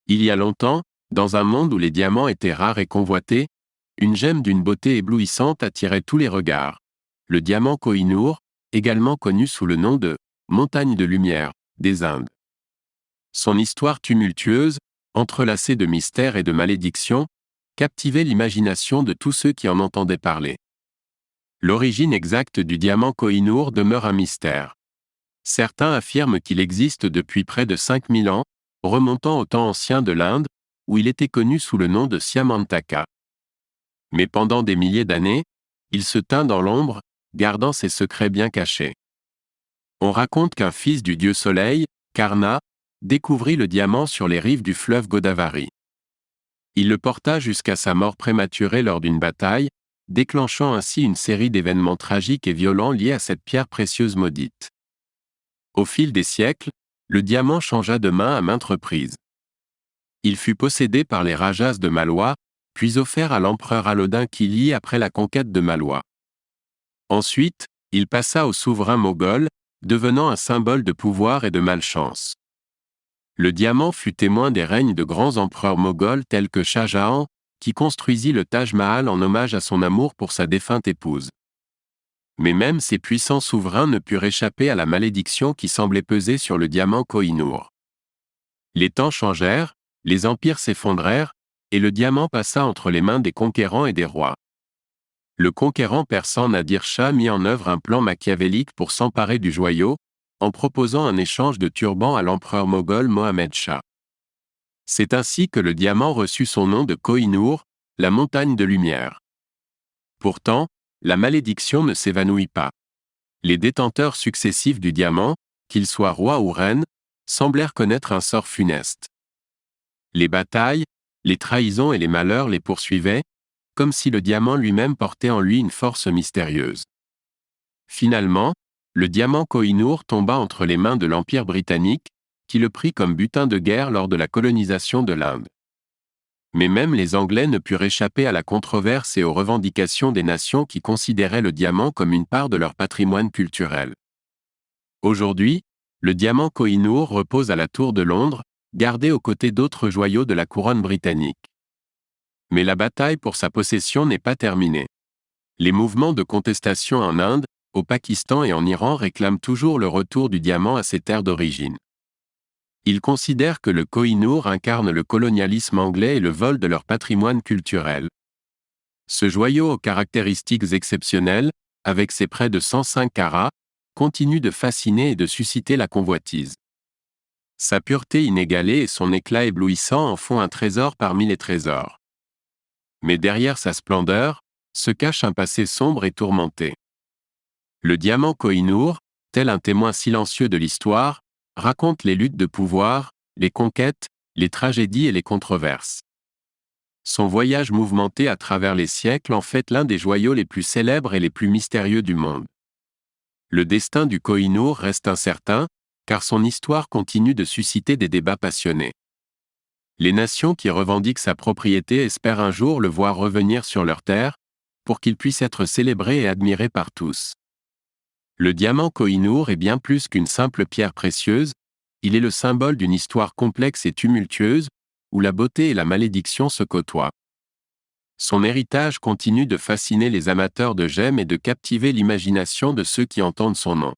Il y a longtemps, dans un monde où les diamants étaient rares et convoités, une gemme d'une beauté éblouissante attirait tous les regards. Le diamant Koh-i-Noor, également connu sous le nom de « montagne de lumière » des Indes. Son histoire tumultueuse, entrelacée de mystères et de malédictions, captivait l'imagination de tous ceux qui en entendaient parler. L'origine exacte du diamant Koh-i-Noor demeure un mystère. Certains affirment qu'il existe depuis près de 5000 ans, remontant au temps ancien de l'Inde, où il était connu sous le nom de Syamantaka. Mais pendant des milliers d'années, il se tint dans l'ombre, gardant ses secrets bien cachés. On raconte qu'un fils du dieu soleil, Karna, découvrit le diamant sur les rives du fleuve Godavari. Il le porta jusqu'à sa mort prématurée lors d'une bataille, déclenchant ainsi une série d'événements tragiques et violents liés à cette pierre précieuse maudite. Au fil des siècles, le diamant changea de main à maintes reprises. Il fut possédé par les Rajas de Malwa, puis offert à l'empereur Alauddin Khilji après la conquête de Malwa. Ensuite, il passa au souverain moghol, devenant un symbole de pouvoir et de malchance. Le diamant fut témoin des règnes de grands empereurs moghols tels que Shah Jahan, qui construisit le Taj Mahal en hommage à son amour pour sa défunte épouse. Mais même ces puissants souverains ne purent échapper à la malédiction qui semblait peser sur le diamant Koh-i-Noor. Les temps changèrent, les empires s'effondrèrent, et le diamant passa entre les mains des conquérants et des rois. Le conquérant persan Nadir Shah mit en œuvre un plan machiavélique pour s'emparer du joyau, en proposant un échange de turbans à l'empereur moghol Mohammed Shah. C'est ainsi que le diamant reçut son nom de Koh-i-Noor, la montagne de lumière. Pourtant, la malédiction ne s'évanouit pas. Les détenteurs successifs du diamant, qu'ils soient rois ou reines, semblèrent connaître un sort funeste. Les batailles, les trahisons et les malheurs les poursuivaient, comme si le diamant lui-même portait en lui une force mystérieuse. Finalement, le diamant Koh-i-Noor tomba entre les mains de l'Empire britannique, qui le prit comme butin de guerre lors de la colonisation de l'Inde. Mais même les Anglais ne purent échapper à la controverse et aux revendications des nations qui considéraient le diamant comme une part de leur patrimoine culturel. Aujourd'hui, le diamant Koh-i-Noor repose à la Tour de Londres, gardé aux côtés d'autres joyaux de la couronne britannique. Mais la bataille pour sa possession n'est pas terminée. Les mouvements de contestation en Inde, au Pakistan et en Iran réclament toujours le retour du diamant à ses terres d'origine. Ils considèrent que le Koh-i-Noor incarne le colonialisme anglais et le vol de leur patrimoine culturel. Ce joyau aux caractéristiques exceptionnelles, avec ses près de 105 carats, continue de fasciner et de susciter la convoitise. Sa pureté inégalée et son éclat éblouissant en font un trésor parmi les trésors. Mais derrière sa splendeur, se cache un passé sombre et tourmenté. Le diamant Koh-i-Noor, tel un témoin silencieux de l'histoire, raconte les luttes de pouvoir, les conquêtes, les tragédies et les controverses. Son voyage mouvementé à travers les siècles en fait l'un des joyaux les plus célèbres et les plus mystérieux du monde. Le destin du Koh-i-Noor reste incertain, car son histoire continue de susciter des débats passionnés. Les nations qui revendiquent sa propriété espèrent un jour le voir revenir sur leur terre, pour qu'il puisse être célébré et admiré par tous. Le diamant Koh-i-Noor est bien plus qu'une simple pierre précieuse, il est le symbole d'une histoire complexe et tumultueuse, où la beauté et la malédiction se côtoient. Son héritage continue de fasciner les amateurs de gemmes et de captiver l'imagination de ceux qui entendent son nom.